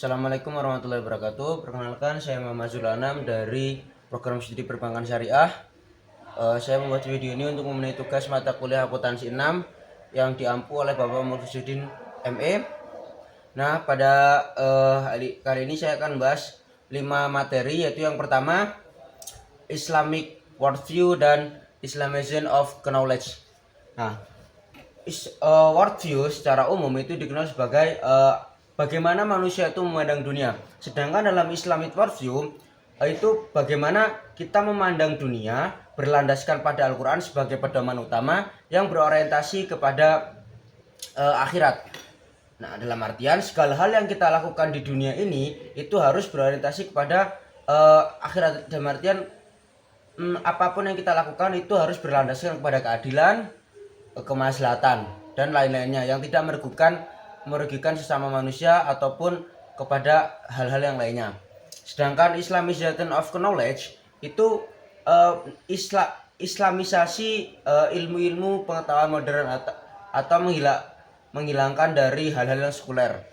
Assalamualaikum warahmatullahi wabarakatuh. Perkenalkan, saya Muhammad Zulanam dari program studi perbankan syariah. Saya membuat video ini untuk memenuhi tugas mata kuliah akuntansi 6 yang diampu oleh Bapak Mursyidin ME. Nah, pada kali ini saya akan bahas 5 materi, yaitu yang pertama Islamic Worldview dan Islamization of Knowledge. Nah, worldview secara umum itu dikenal sebagai bagaimana manusia itu memandang dunia. Sedangkan dalam Islamic worldview itu bagaimana kita memandang dunia berlandaskan pada Al-Quran sebagai pedoman utama yang berorientasi kepada akhirat. Nah, dalam artian segala hal yang kita lakukan di dunia ini itu harus berorientasi kepada akhirat. Dalam artian apapun yang kita lakukan itu harus berlandaskan kepada keadilan, kemaslahatan dan lain-lainnya yang tidak merugikan sesama manusia ataupun kepada hal-hal yang lainnya. Sedangkan Islamization of Knowledge itu Islamisasi ilmu-ilmu pengetahuan modern atau menghilangkan dari hal-hal yang sekuler.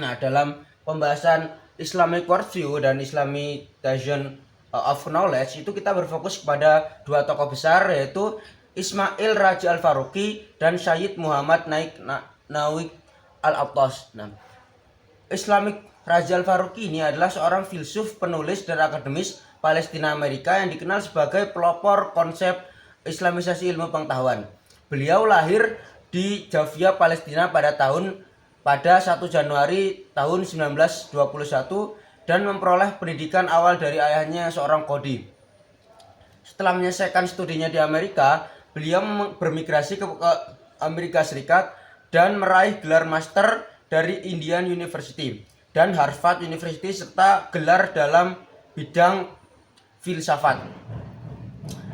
Nah, dalam pembahasan Islamic Worldview dan Islamization of Knowledge itu kita berfokus kepada dua tokoh besar, yaitu Ismail Raja Al-Faruqi dan Syed Muhammad Nawik Al-Attas. Nah, Islamic Raja Al-Faruqi ini adalah seorang filsuf, penulis, dan akademis Palestina Amerika yang dikenal sebagai pelopor konsep Islamisasi ilmu pengetahuan. Beliau lahir di Jaffa, Palestina pada 1 Januari tahun 1921 dan memperoleh pendidikan awal dari ayahnya seorang qadhi. Setelah menyelesaikan studinya di Amerika, beliau bermigrasi ke Amerika Serikat dan meraih gelar master dari Indiana University dan Harvard University serta gelar dalam bidang filsafat.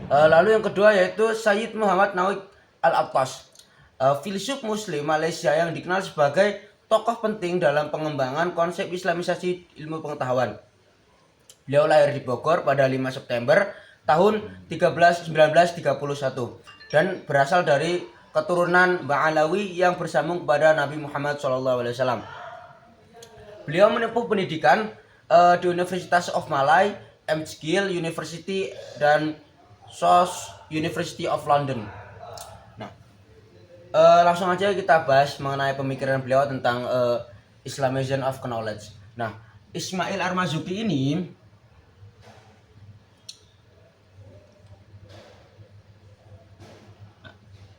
Lalu yang kedua yaitu Syed Muhammad Nawik Al-Attas, filsuf muslim Malaysia yang dikenal sebagai tokoh penting dalam pengembangan konsep Islamisasi ilmu pengetahuan. Beliau lahir di Bogor pada 5 September tahun 1931 dan berasal dari keturunan Ba'alawi yang bersambung kepada Nabi Muhammad SAW. Beliau menempuh pendidikan di University of Malaya, McGill University, dan SOAS University of London. Nah, langsung aja kita bahas mengenai pemikiran beliau tentang Islamization of Knowledge. Nah, Ismail Al-Marzuki ini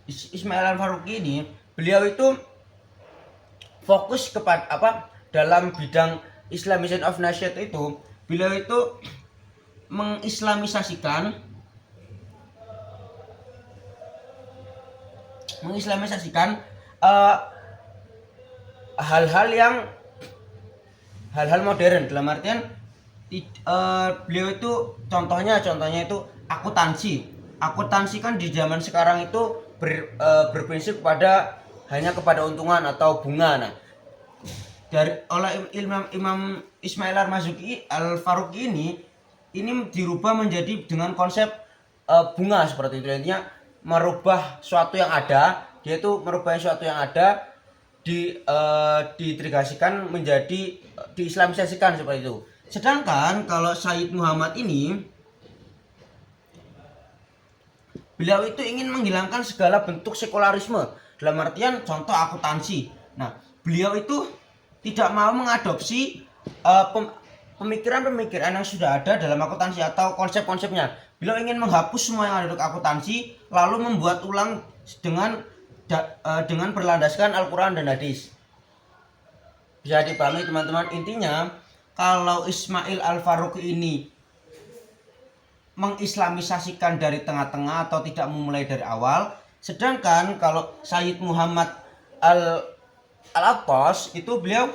Ismail Al-Faruqi ini beliau itu fokus kepada dalam bidang Islamization of Nation itu beliau itu mengislamisasikan hal-hal modern. Dalam artian beliau itu contohnya itu akuntansi kan di zaman sekarang itu berprinsip hanya kepada untungan atau bunga. Nah, oleh Imam Ismail Al-Faruqi ini dirubah menjadi dengan konsep bunga seperti itu. Intinya merubah suatu yang ada, diintegrasikan menjadi diislamisasikan seperti itu. Sedangkan kalau Syed Muhammad ini beliau itu ingin menghilangkan segala bentuk sekularisme. Dalam artian contoh akuntansi. Nah, beliau itu tidak mau mengadopsi pemikiran-pemikiran yang sudah ada dalam akuntansi atau konsep-konsepnya. Beliau ingin menghapus semua yang ada di akuntansi lalu membuat ulang dengan berlandaskan Al-Quran dan hadis. Bisa dipahami teman-teman. Intinya kalau Ismail Al-Faruqi ini mengislamisasikan dari tengah-tengah atau tidak memulai dari awal, sedangkan kalau Syed Muhammad Al-Attas itu beliau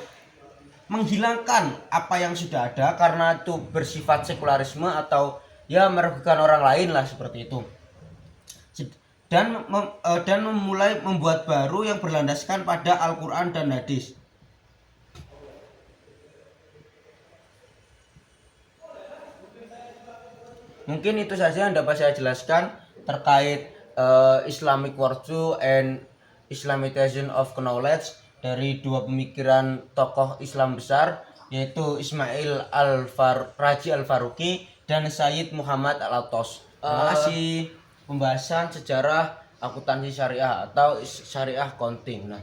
menghilangkan apa yang sudah ada karena itu bersifat sekularisme atau ya merugikan orang lain lah seperti itu, dan memulai membuat baru yang berlandaskan pada Al-Quran dan hadis. Mungkin itu saja yang dapat saya jelaskan terkait Islamic worldview and Islamization of Knowledge. dari dua pemikiran tokoh Islam besar, yaitu Ismail Raji Al-Faruqi dan Sayyid Muhammad Al-Atos. Terima kasih. Pembahasan sejarah akuntansi syariah atau syariah accounting. Nah,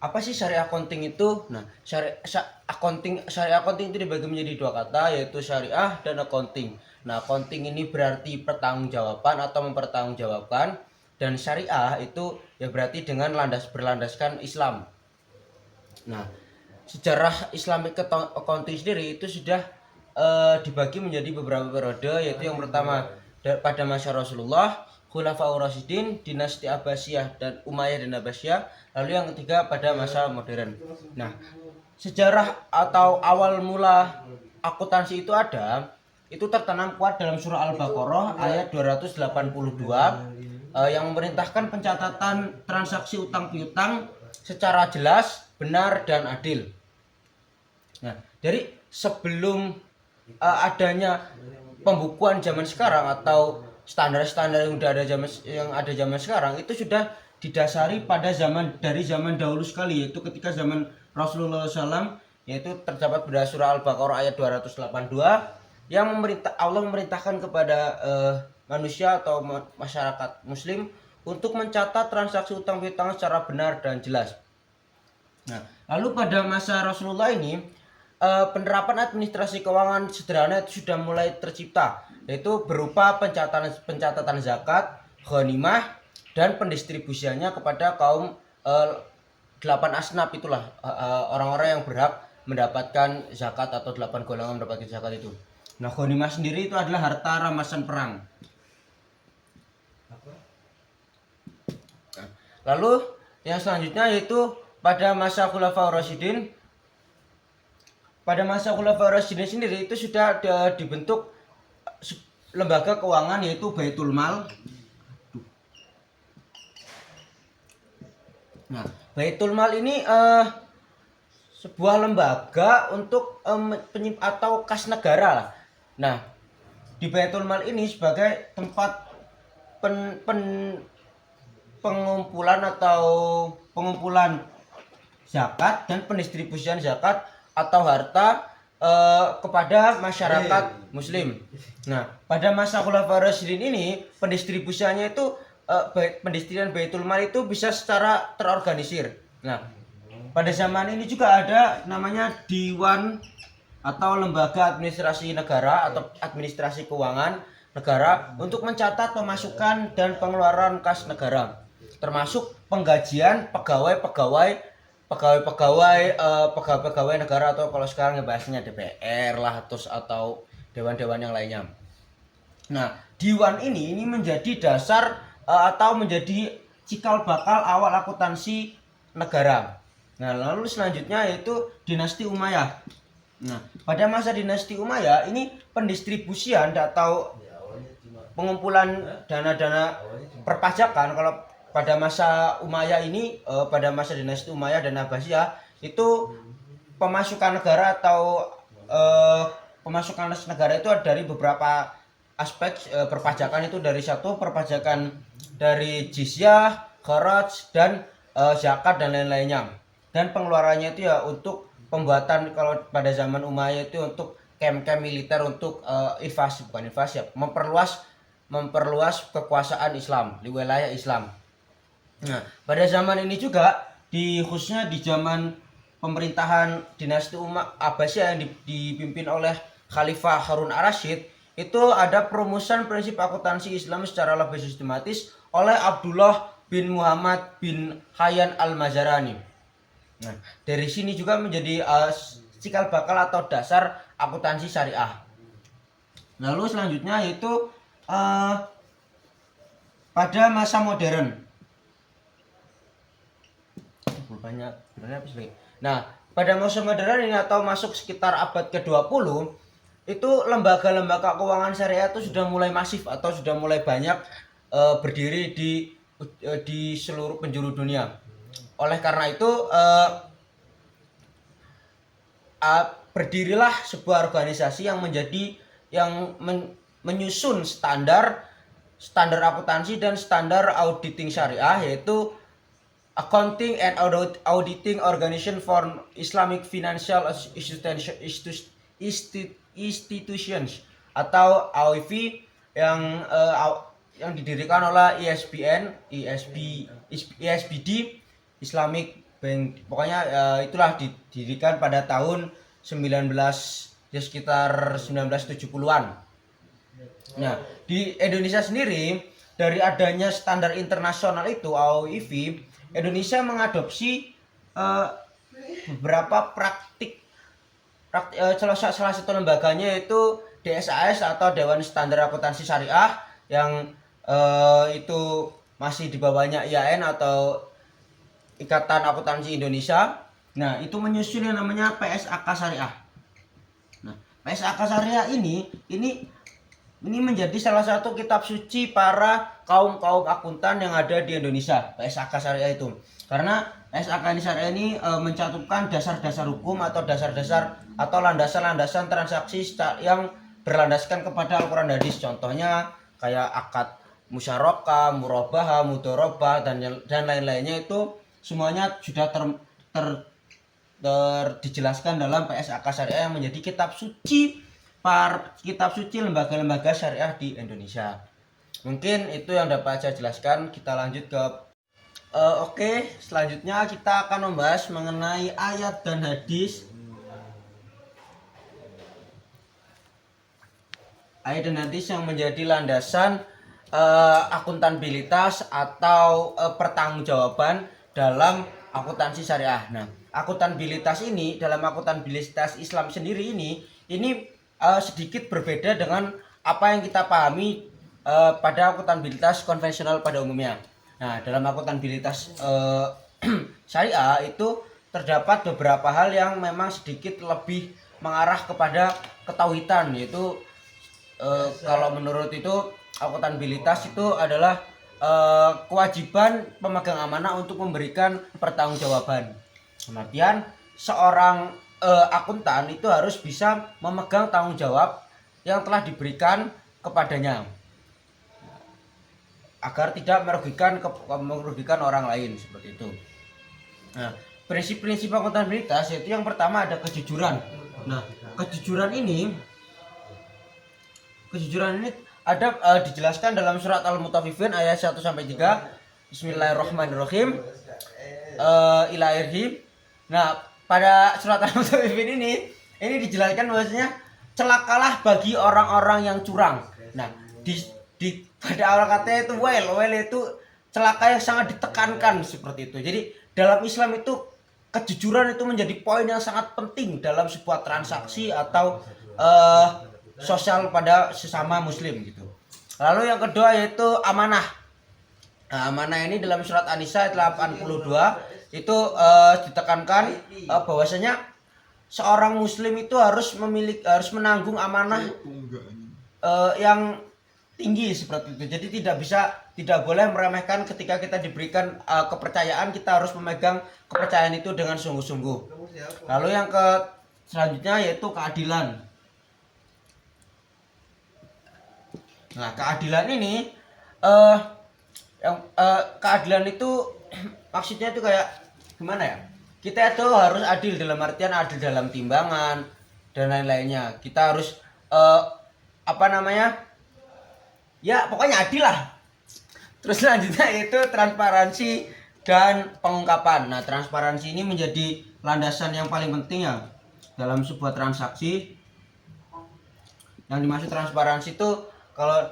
apa sih syariah accounting itu? Nah, syariah accounting itu dibagi menjadi dua kata, yaitu syariah dan accounting. Nah, accounting ini berarti pertanggungjawaban atau mempertanggungjawabkan, dan syariah itu ya berarti dengan berlandaskan Islam. Nah, sejarah Islamic accounting sendiri itu sudah dibagi menjadi beberapa periode, yaitu yang pertama pada masa Rasulullah, Khulafaur Rasyidin, dinasti Abbasiyah dan Umayyah dan Abbasiyah, lalu yang ketiga pada masa modern. Nah, sejarah atau awal mula akuntansi itu tertanam kuat dalam surah Al-Baqarah ayat 282 yang memerintahkan pencatatan transaksi utang piutang secara jelas, benar dan adil. Nah, dari sebelum adanya pembukuan zaman sekarang atau standar-standar yang ada zaman sekarang itu sudah didasari pada dari zaman dahulu sekali, yaitu ketika zaman Rasulullah SAW, yaitu terdapat pada surah Al-Baqarah ayat 282 yang Allah memerintahkan kepada manusia atau masyarakat muslim untuk mencatat transaksi utang piutang secara benar dan jelas. Nah, lalu pada masa Rasulullah ini penerapan administrasi keuangan sederhana itu sudah mulai tercipta, yaitu berupa pencatatan zakat, ghanimah, dan pendistribusiannya kepada kaum 8 asnaf itulah, orang-orang yang berhak mendapatkan zakat atau 8 golongan mendapatkan zakat itu. Nah, ghanimah sendiri itu adalah harta rampasan perang. Nah, lalu yang selanjutnya yaitu pada masa Khulafaur Rasyidin. Pada masa Khulafaur Rasyidin sendiri itu sudah dibentuk lembaga keuangan, yaitu Baitul Mal. Nah, Baitul Mal ini sebuah lembaga untuk atau kas negara lah. Nah, di Baitul Mal ini sebagai tempat pengumpulan zakat dan pendistribusian zakat atau harta kepada masyarakat muslim. Nah, pada masa Khulafaur Rasyidin ini pendistribusiannya itu pendistribusian Baitul Mal itu bisa secara terorganisir. Nah, pada zaman ini juga ada namanya Diwan atau lembaga administrasi negara atau administrasi keuangan negara untuk mencatat pemasukan dan pengeluaran kas negara, termasuk penggajian pegawai negara, atau kalau sekarang ngebahasnya DPR lah atau dewan-dewan yang lainnya. Nah, Diwan ini menjadi dasar atau menjadi cikal bakal awal akuntansi negara. Nah, lalu selanjutnya yaitu dinasti Umayyah. Nah, pada masa dinasti Umayyah ini pendistribusian atau pengumpulan dana-dana perpajakan, kalau pada masa Umayyah ini, pada masa dinasti Umayyah dan Abbasiyah itu pemasukan negara atau pemasukan negara itu dari beberapa aspek perpajakan, itu dari satu perpajakan dari jizyah, kharaj dan zakat dan lain-lainnya, dan pengeluarannya itu ya untuk pembuatan, kalau pada zaman Umayyah itu untuk camp-camp militer untuk invasi ya, memperluas kekuasaan Islam di wilayah Islam. Nah, pada zaman ini juga khususnya di zaman pemerintahan dinasti Abbasiyah yang dipimpin oleh Khalifah Harun Ar-Rasyid, itu ada perumusan prinsip akuntansi Islam secara lebih sistematis oleh Abdullah bin Muhammad bin Hayyan Al-Mazarani. Nah, dari sini juga menjadi cikal bakal atau dasar akuntansi syariah. Lalu selanjutnya yaitu pada masa modern. Nah, pada masa modern ini atau masuk sekitar abad ke-20, itu lembaga-lembaga keuangan syariah itu sudah mulai masif atau sudah mulai banyak berdiri di seluruh penjuru dunia. Oleh karena itu berdirilah sebuah organisasi yang menyusun standar akuntansi dan standar auditing syariah, yaitu accounting and auditing organization for Islamic financial institutions atau AOIV yang didirikan oleh ISBD Islamic Bank. Pokoknya itulah didirikan pada tahun 1970-an. Nah, di Indonesia sendiri dari adanya standar internasional itu AOIV, Indonesia mengadopsi beberapa praktik salah satu lembaganya yaitu DSAS atau Dewan Standar Akuntansi Syariah yang itu masih di bawahnya IAIN atau Ikatan Akuntansi Indonesia. Nah, itu menyusun yang namanya PSAK Syariah. Nah, PSAK Syariah ini menjadi salah satu kitab suci para kaum akuntan yang ada di Indonesia, PSAK Syariah itu. Karena PSAK Syariah ini mencantumkan dasar-dasar hukum atau dasar-dasar atau landasan-landasan transaksi yang berlandaskan kepada Al-Quran dan Hadis. Contohnya kayak akad musyarakah, murabahah, mudharabah dan lain-lainnya itu semuanya sudah dijelaskan dalam PSAK Syariah yang menjadi kitab suci lembaga-lembaga syariah di Indonesia. Mungkin itu yang dapat saya jelaskan. Kita lanjut ke oke, selanjutnya kita akan membahas mengenai ayat dan hadis. Ayat dan hadis yang menjadi landasan akuntabilitas atau pertanggungjawaban dalam akuntansi syariah. Nah, akuntabilitas ini dalam akuntabilitas Islam sendiri ini sedikit berbeda dengan apa yang kita pahami pada akuntabilitas konvensional pada umumnya. Nah, dalam akuntabilitas syariah itu terdapat beberapa hal yang memang sedikit lebih mengarah kepada ketauhidan, yaitu kalau menurut itu akuntabilitas itu adalah kewajiban pemegang amanah untuk memberikan pertanggungjawaban. Kemudian seorang akuntan itu harus bisa memegang tanggung jawab yang telah diberikan kepadanya agar tidak merugikan orang lain, seperti itu. Nah, prinsip-prinsip akuntabilitas yaitu yang pertama ada kejujuran. Nah, kejujuran ini ada dijelaskan dalam surat Al-Mutaffifin ayat 1 sampai 3. Bismillahirrahmanirrahim. Ila akhirih. Nah, pada surat Al-Mutaffifin ini dijelaskan bahwasanya celakalah bagi orang-orang yang curang. Nah, pada awal katanya itu wail itu celaka yang sangat ditekankan, seperti itu. Jadi dalam Islam itu kejujuran itu menjadi poin yang sangat penting dalam sebuah transaksi atau sosial pada sesama muslim gitu. Lalu yang kedua yaitu amanah. Nah, amanah ini dalam surat An-Nisa ayat 82 itu ditekankan bahwasanya seorang muslim itu harus menanggung amanah yang tinggi, seperti itu. Jadi tidak boleh meremehkan ketika kita diberikan kepercayaan, kita harus memegang kepercayaan itu dengan sungguh-sungguh. Lalu yang selanjutnya yaitu keadilan. Nah, keadilan ini keadilan itu maksudnya itu kayak gimana ya? Kita itu harus adil dalam artian adil dalam timbangan dan lain-lainnya. Kita harus ya pokoknya adil lah. Terus selanjutnya itu transparansi dan pengungkapan. Nah, transparansi ini menjadi landasan yang paling penting ya dalam sebuah transaksi. Yang dimaksud transparansi itu kalau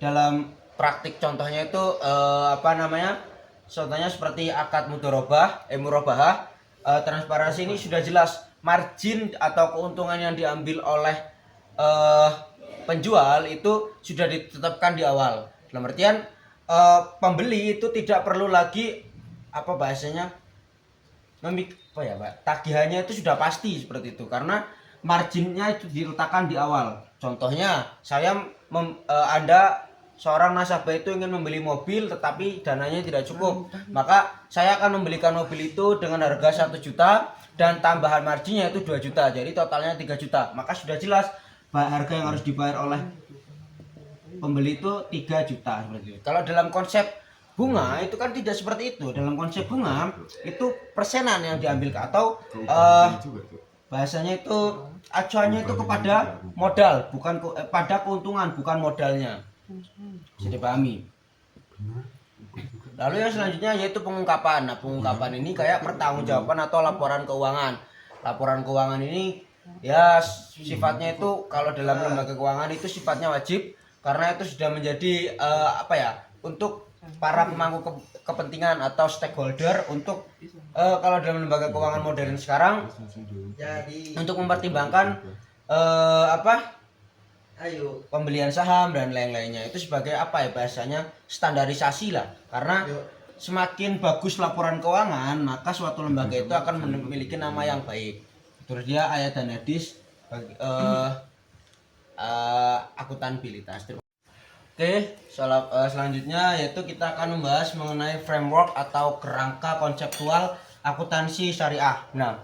dalam praktik contohnya itu contohnya seperti akad murabahah. Transparansi ini sudah jelas margin atau keuntungan yang diambil oleh penjual itu sudah ditetapkan di awal. Dalam artian pembeli itu tidak perlu lagi tagihannya itu sudah pasti, seperti itu, karena marginnya itu diletakkan di awal. Contohnya Anda seorang nasabah itu ingin membeli mobil tetapi dananya tidak cukup, maka saya akan membelikan mobil itu dengan harga 1 juta dan tambahan marginnya itu 2 juta, jadi totalnya 3 juta. Maka sudah jelas harga yang harus dibayar oleh pembeli itu 3 juta, seperti itu. Kalau dalam konsep bunga itu kan tidak seperti itu. Dalam konsep bunga itu persenan yang diambil atau bahasanya itu acuannya itu kepada modal, bukan pada keuntungan, bukan modalnya. Bisa dipahami. Lalu yang selanjutnya yaitu pengungkapan. Nah, pengungkapan ini kayak pertanggungjawaban atau laporan keuangan. Laporan keuangan ini ya sifatnya itu kalau dalam lembaga keuangan itu sifatnya wajib karena itu sudah menjadi untuk para pemangku kepentingan atau stakeholder untuk kalau dalam lembaga keuangan modern sekarang untuk mempertimbangkan pembelian saham dan lain-lainnya itu sebagai bahasanya standarisasi lah, karena semakin bagus laporan keuangan maka suatu lembaga itu akan memiliki nama yang baik. Terus dia ayat dan hadis akuntabilitas. Oke, selanjutnya yaitu kita akan membahas mengenai framework atau kerangka konseptual akuntansi syariah. Nah,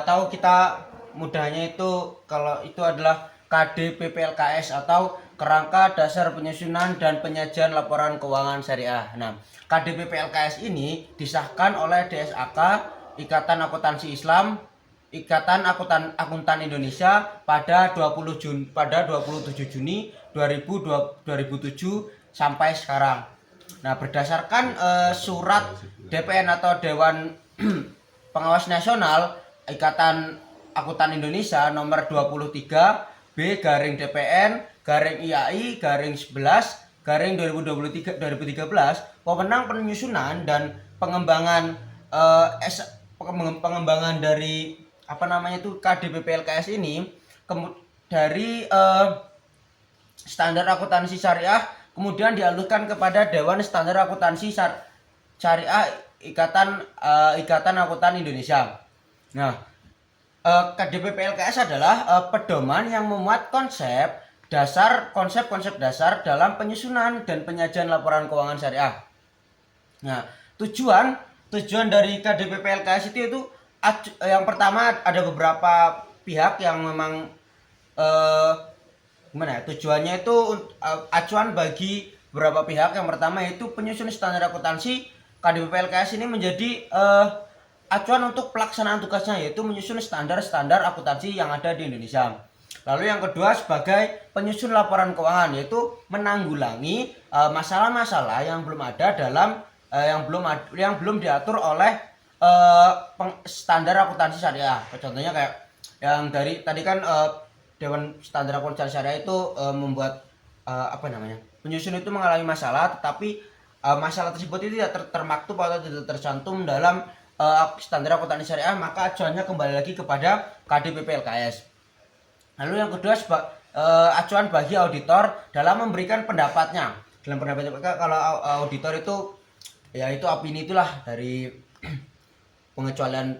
atau kita mudahnya itu kalau itu adalah KDPPLKS atau Kerangka Dasar Penyusunan dan Penyajian Laporan Keuangan Syariah. Nah, KDPPLKS ini disahkan oleh DSAK, Ikatan Akuntansi Islam, Ikatan Akuntan Indonesia pada 27 Juni 2007 sampai sekarang. Nah, berdasarkan surat DPN atau Dewan Pengawas Nasional Ikatan Akuntan Indonesia nomor 23 B/DPN IAI 11 2013, pemenang penyusunan dan pengembangan pengembangan dari KDPPLKS ini dari standar akuntansi syariah kemudian dialihkan kepada Dewan Standar Akuntansi Syariah Ikatan Akuntan Indonesia. Nah, KDPPLKS adalah pedoman yang memuat konsep dasar dalam penyusunan dan penyajian laporan keuangan syariah. Nah, tujuan dari KDPPLKS itu yang pertama ada beberapa pihak yang memang tujuannya itu acuan bagi beberapa pihak. Yang pertama yaitu penyusun standar akuntansi. KDPPLKS ini menjadi acuan untuk pelaksanaan tugasnya, yaitu menyusun standar akuntansi yang ada di Indonesia. Lalu yang kedua sebagai penyusun laporan keuangan, yaitu menanggulangi masalah-masalah yang belum ada dalam yang belum diatur oleh standar akuntansi syariah. Contohnya kayak yang dari tadi kan Dewan Standar Akuntansi Syariah itu membuat penyusun itu mengalami masalah, tetapi masalah tersebut itu tidak termaktub atau tidak tercantum dalam standar akuntansi syariah, maka acuannya kembali lagi kepada KDPPLKS. Lalu yang kedua acuan bagi auditor dalam memberikan pendapatnya. Dalam pendapat mereka, kalau auditor itu ya itu opini itulah dari pengecualian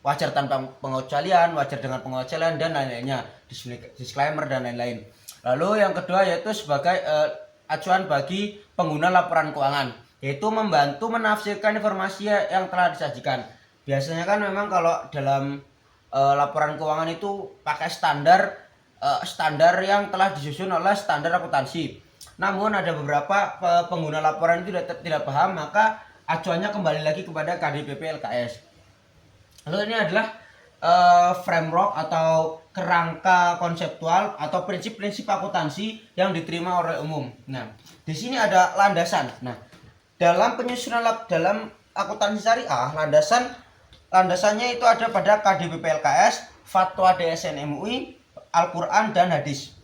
wajar tanpa pengecualian, wajar dengan pengecualian dan lain-lainnya, disclaimer dan lain-lain. Lalu yang kedua yaitu sebagai acuan bagi pengguna laporan keuangan, yaitu membantu menafsirkan informasi yang telah disajikan. Biasanya kan memang kalau dalam laporan keuangan itu pakai standar yang telah disusun oleh standar akuntansi. Namun ada beberapa pengguna laporan itu tidak paham, maka acuannya kembali lagi kepada KDPPLKS. Lalu ini adalah framework atau kerangka konseptual atau prinsip-prinsip akuntansi yang diterima oleh umum. Nah, di sini ada landasan. Nah, dalam penyusunan dalam akuntansi syariah, landasannya itu ada pada KDPPLKS, Fatwa DSN MUI, Al-Quran dan hadis.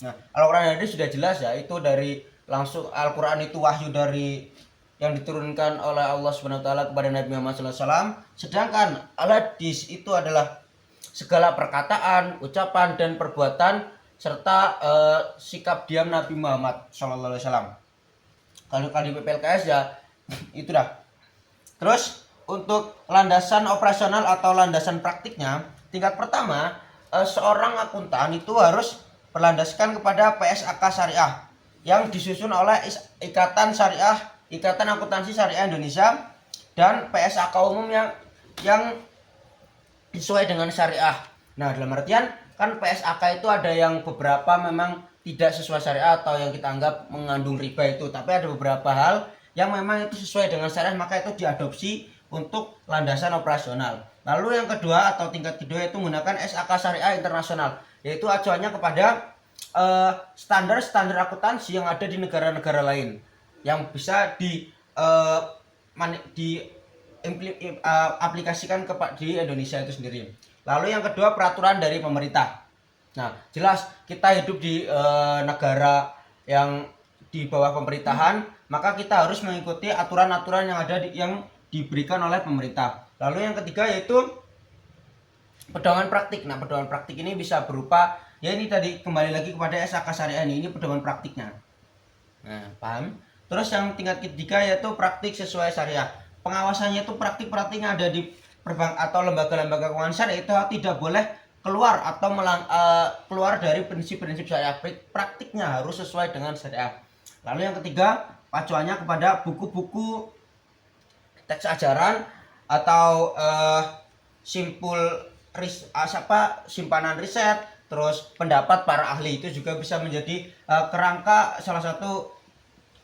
Nah, Al-Quran dan hadis sudah jelas ya, itu dari langsung Al-Quran itu wahyu dari yang diturunkan oleh Allah Subhanahu wa taala kepada Nabi Muhammad SAW, sedangkan al-hadis itu adalah segala perkataan, ucapan dan perbuatan serta sikap diam Nabi Muhammad SAW. Kalau KDPPLKS ya itu dah. Terus untuk landasan operasional atau landasan praktiknya, tingkat pertama seorang akuntan itu harus berlandaskan kepada PSAK Syariah yang disusun oleh Ikatan Akuntansi Syariah Indonesia dan PSAK umum yang sesuai dengan syariah. Nah, dalam artian kan PSAK itu ada yang beberapa memang tidak sesuai syariah atau yang kita anggap mengandung riba itu, tapi ada beberapa hal yang memang itu sesuai dengan syariah, maka itu diadopsi untuk landasan operasional. Lalu yang kedua atau tingkat kedua itu menggunakan SAK Syariah Internasional, yaitu acuannya kepada standar-standar akuntansi yang ada di negara-negara lain yang bisa aplikasikan di Indonesia itu sendiri. Lalu yang kedua peraturan dari pemerintah. Nah, jelas kita hidup di negara yang di bawah pemerintahan, maka kita harus mengikuti aturan-aturan yang diberikan oleh pemerintah. Lalu yang ketiga yaitu pedoman praktik. Nah, pedoman praktik ini bisa berupa, ya ini tadi kembali lagi kepada SAK Syariah ini pedoman praktiknya. Nah, paham? Terus yang tingkat ketiga yaitu praktik sesuai syariah. Pengawasannya itu praktik-praktik yang ada di perbank atau lembaga-lembaga keuangan syariah itu tidak boleh keluar atau keluar dari prinsip-prinsip syariah. Praktiknya harus sesuai dengan syariah. Lalu yang ketiga, pacuannya kepada buku-buku teks ajaran atau simpanan riset, terus pendapat para ahli itu juga bisa menjadi kerangka salah satu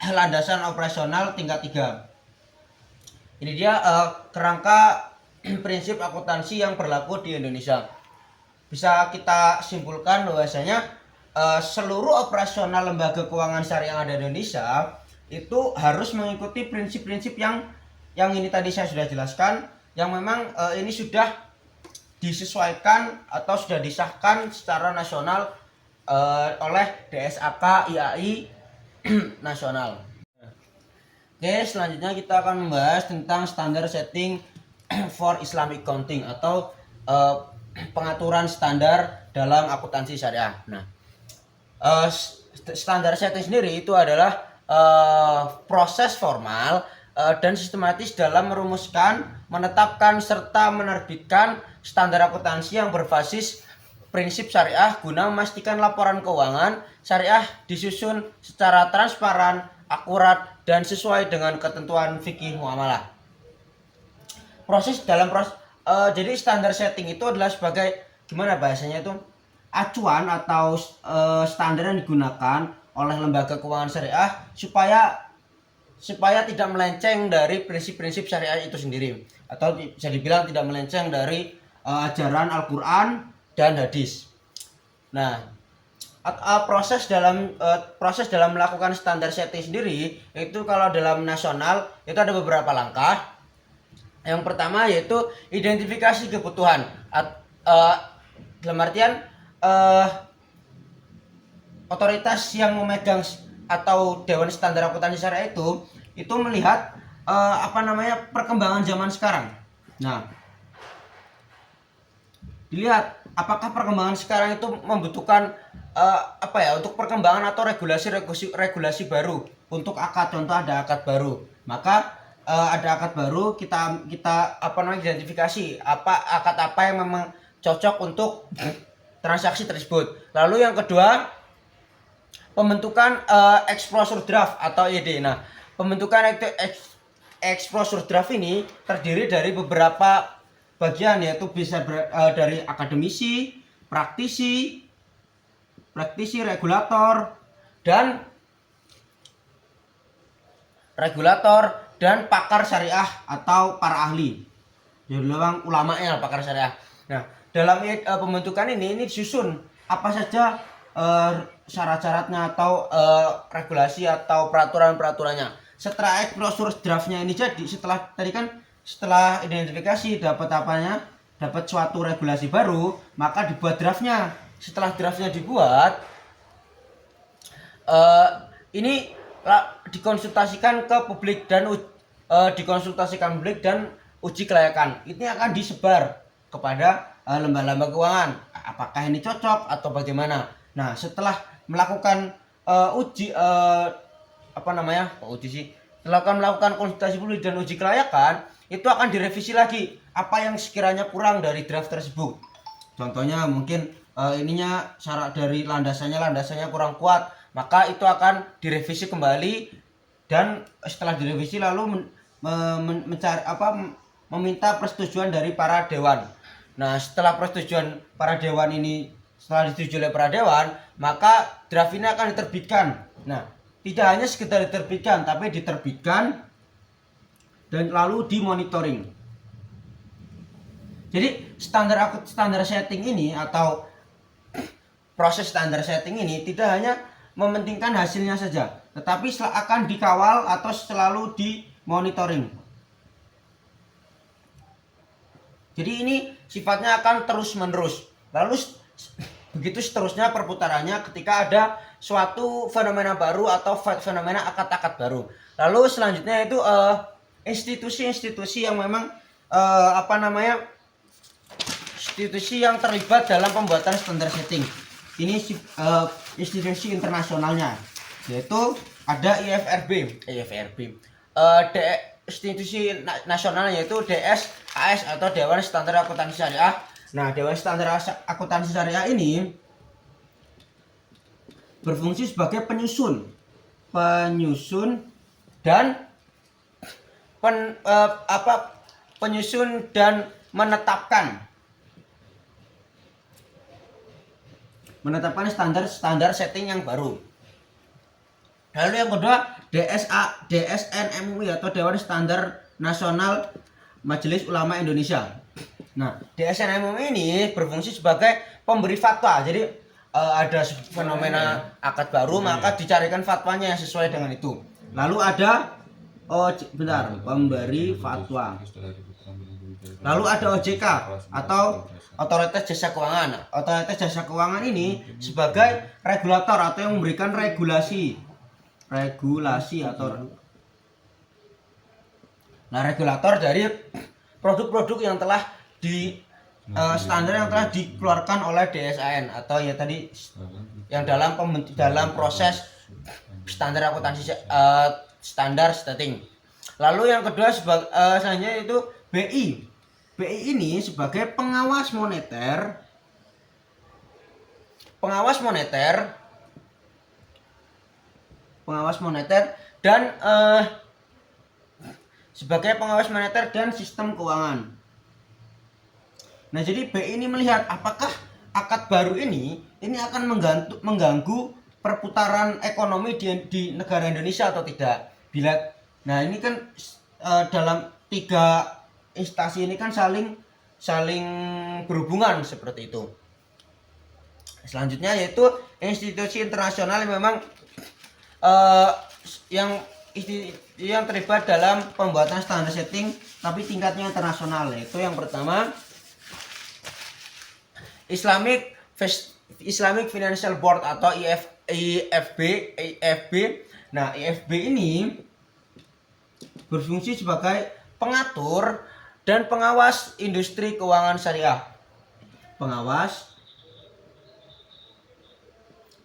landasan operasional tingkat 3. Ini dia kerangka prinsip akuntansi yang berlaku di Indonesia. Bisa kita simpulkan bahwasanya seluruh operasional lembaga keuangan syariah yang ada di Indonesia itu harus mengikuti prinsip-prinsip yang ini tadi saya sudah jelaskan, yang memang ini sudah disesuaikan atau sudah disahkan secara nasional oleh DSAK IAI nasional. Oke, selanjutnya kita akan membahas tentang standar setting for Islamic accounting atau pengaturan standar dalam akuntansi syariah. Nah, standar setting sendiri itu adalah proses formal dan sistematis dalam merumuskan, menetapkan serta menerbitkan standar akuntansi yang berbasis prinsip syariah guna memastikan laporan keuangan syariah disusun secara transparan, akurat, dan sesuai dengan ketentuan fikih muamalah. Jadi standar setting itu adalah sebagai gimana bahasanya itu acuan atau standar yang digunakan oleh lembaga keuangan syariah supaya tidak melenceng dari prinsip-prinsip syariah itu sendiri, atau bisa dibilang tidak melenceng dari ajaran Al-Quran dan hadis. Nah, proses dalam melakukan standar setting sendiri itu kalau dalam nasional itu ada beberapa langkah. Yang pertama yaitu identifikasi kebutuhan. Dalam artian otoritas yang memegang atau Dewan Standar Akuntansi Syariah itu melihat perkembangan zaman sekarang. Nah, dilihat apakah perkembangan sekarang itu membutuhkan untuk perkembangan atau regulasi baru untuk akad. Contoh ada akad baru, maka ada akad baru, kita identifikasi akad apa yang memang cocok untuk transaksi tersebut. Lalu yang kedua, pembentukan exposure draft atau ED. Nah, pembentukan exposure draft ini terdiri dari beberapa bagian, yaitu bisa dari akademisi, praktisi, regulator dan pakar syariah atau para ahli. Jadi memang ulamanya pakar syariah. Nah, dalam pembentukan ini disusun apa saja syarat-syaratnya atau regulasi atau peraturan-peraturannya. Setelah exposure draftnya ini jadi, setelah identifikasi dapat suatu regulasi baru, maka dibuat draftnya. Setelah draftnya dibuat, ini dikonsultasikan ke publik dan uji kelayakan. Ini akan disebar kepada lembaga-lembaga keuangan. Apakah ini cocok atau bagaimana? Nah, setelah melakukan melakukan konsultasi publik dan uji kelayakan, itu akan direvisi lagi apa yang sekiranya kurang dari draft tersebut. Contohnya mungkin syarat dari landasannya kurang kuat, maka itu akan direvisi kembali, dan setelah direvisi lalu meminta persetujuan dari para dewan. Nah, setelah persetujuan para dewan ini setelah disetujui oleh para dewan, maka draft ini akan diterbitkan. Nah, tidak hanya sekedar diterbitkan, tapi diterbitkan dan lalu dimonitoring. Jadi standar setting ini atau proses standar setting ini tidak hanya mementingkan hasilnya saja, tetapi akan dikawal atau selalu dimonitoring. Jadi ini sifatnya akan terus menerus. Lalu begitu seterusnya perputarannya ketika ada suatu fenomena baru atau fenomena akad-akad baru. Lalu selanjutnya itu institusi-institusi yang memang institusi yang terlibat dalam pembuatan standar setting. Ini institusi internasionalnya, yaitu ada institusi nasionalnya yaitu DSAS atau Dewan Standar Akuntansi Syariah. Nah, Dewan Standar Akuntansi Syariah ini berfungsi sebagai penyusun dan menetapkan standar setting yang baru. Lalu yang kedua, DSN MUI atau Dewan Standar Nasional Majelis Ulama Indonesia. Nah, DSN MUI ini berfungsi sebagai pemberi fatwa. Jadi ada fenomena akad baru, maka dicarikan fatwanya yang sesuai dengan itu. Lalu ada pemberi fatwa. Lalu ada OJK atau Otoritas Jasa Keuangan. Otoritas Jasa Keuangan ini sebagai regulator atau yang memberikan regulasi atau regulator dari produk-produk yang telah standar yang telah dikeluarkan oleh DSAN atau ya tadi yang dalam proses standar akuntansi standar setting. Lalu yang kedua selanjutnya itu BI. BI ini sebagai pengawas moneter dan sistem keuangan. Nah, jadi BI ini melihat apakah akad baru ini akan mengganggu perputaran ekonomi di negara Indonesia atau tidak. Nah, ini kan dalam 3 instansi ini kan saling berhubungan seperti itu. Selanjutnya yaitu institusi internasional yang memang yang terlibat dalam pembuatan standar setting tapi tingkatnya internasional, yaitu yang pertama Islamic Financial Board atau IFB. Nah, IFB ini berfungsi sebagai pengatur dan pengawas industri keuangan syariah. Pengawas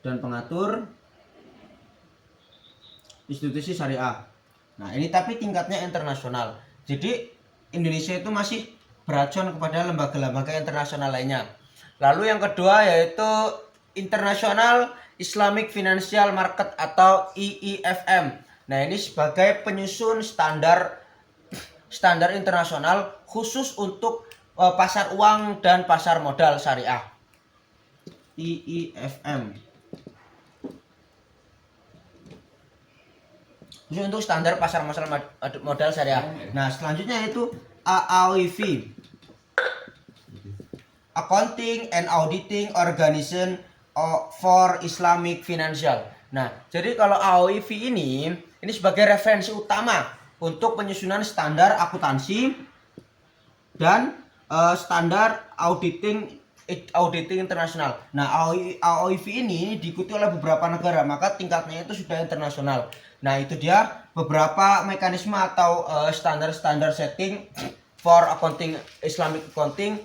dan pengatur institusi syariah. Nah, ini tapi tingkatnya internasional. Jadi Indonesia itu masih beracun kepada lembaga-lembaga internasional lainnya. Lalu yang kedua yaitu International Islamic Financial Market atau IIFM. Nah, ini sebagai penyusun standar internasional khusus untuk pasar uang dan pasar modal syariah. IIFM. Khusus untuk standar pasar modal syariah. Nah, selanjutnya itu AAOIV. Accounting and Auditing Organization for Islamic Financial. Nah, jadi kalau AOIV ini sebagai referensi utama untuk penyusunan standar akuntansi dan standar auditing internasional. Nah, AOIV ini diikuti oleh beberapa negara, maka tingkatnya itu sudah internasional. Nah, itu dia beberapa mekanisme atau standar setting for accounting, Islamic accounting,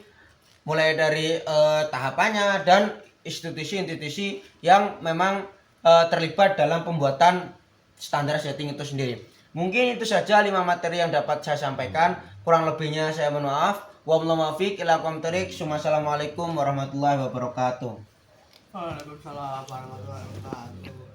mulai dari tahapannya dan institusi-institusi yang memang terlibat dalam pembuatan standar setting itu sendiri. Mungkin itu saja 5 materi yang dapat saya sampaikan. Kurang lebihnya saya mohon maaf. Wassalamualaikum warahmatullahi wabarakatuh. Waalaikumsalam warahmatullahi wabarakatuh.